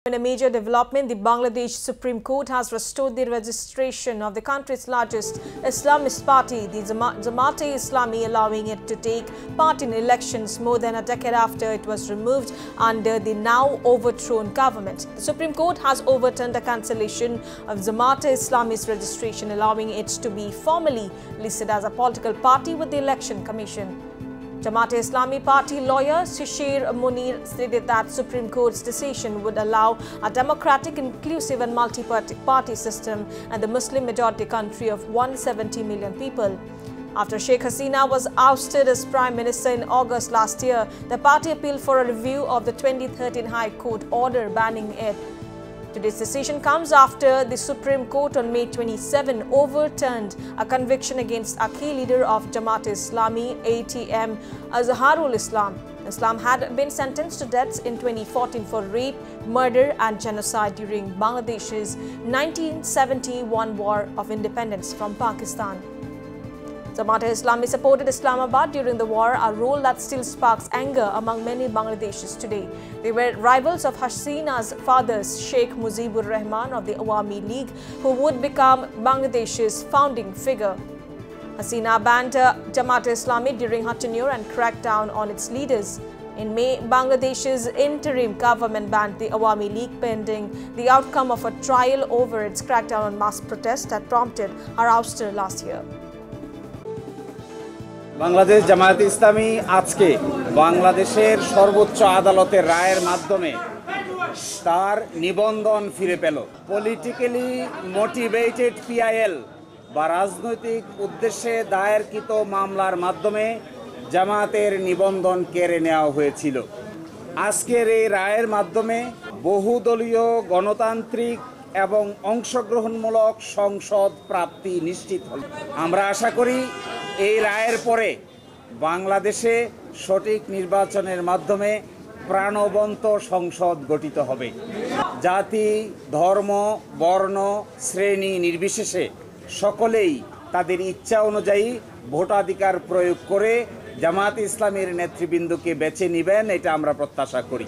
In a major development, the Bangladesh Supreme Court has restored the registration of the country's largest Islamist party, the Jamaat-e-Islami, allowing it to take part in elections more than a decade after it was removed under the now overthrown government. The Supreme Court has overturned the cancellation of Jamaat-e-Islami's registration, allowing it to be formally listed as a political party with the Election Commission. Jamaat-e-Islami party lawyer Shishir Munir stated that Supreme Court's decision would allow a democratic, inclusive and multi-party system in the Muslim-majority country of 170 million people. After Sheikh Hasina was ousted as Prime Minister in August last year, the party appealed for a review of the 2013 High Court order banning it. Today's decision comes after the Supreme Court on May 27 overturned a conviction against a key leader of Jamaat-e-Islami, ATM, Azharul Islam. Islam had been sentenced to death in 2014 for rape, murder and genocide during Bangladesh's 1971 War of Independence from Pakistan. Jamaat-e-Islami supported Islamabad during the war, a role that still sparks anger among many Bangladeshis today. They were rivals of Hasina's father, Sheikh Mujibur Rahman of the Awami League, who would become Bangladesh's founding figure. Hasina banned Jamaat-e-Islami during her tenure and cracked down on its leaders. In May, Bangladesh's interim government banned the Awami League pending the outcome of a trial over its crackdown on mass protests that prompted her ouster last year. Bangladesh জামায়াতে ইসলামী আজকে বাংলাদেশের সর্বোচ্চ আদালতের রায়ের মাধ্যমে তার নিবন্ধন ফিরে পেল। পলিটিক্যালি মোটিভেটেড পিআইএল বা রাজনৈতিক উদ্দেশ্যে দায়েরকৃত মামলার মাধ্যমে জামায়াতের নিবন্ধন কেড়ে নেওয়া হয়েছিল। আজকের এই রায়ের মাধ্যমে বহুদলীয় গণতান্ত্রিক এবং অংশগ্রহণমূলক সংসদ প্রাপ্তি নিশ্চিত হল। আমরা আশা করি এই রায়ের পরে বাংলাদেশে সঠিক নির্বাচনের মাধ্যমে প্রাণবন্ত সংসদ গঠিত হবে। জাতি, ধর্ম, বর্ণ, শ্রেণী নির্বিশেষে সকলেই তাদের ইচ্ছা অনুযায়ী ভোটাধিকার প্রয়োগ করে জামায়াত ইসলামীর নেতৃবৃন্দকে বেছে নেবেন, এটা আমরা প্রত্যাশা করি।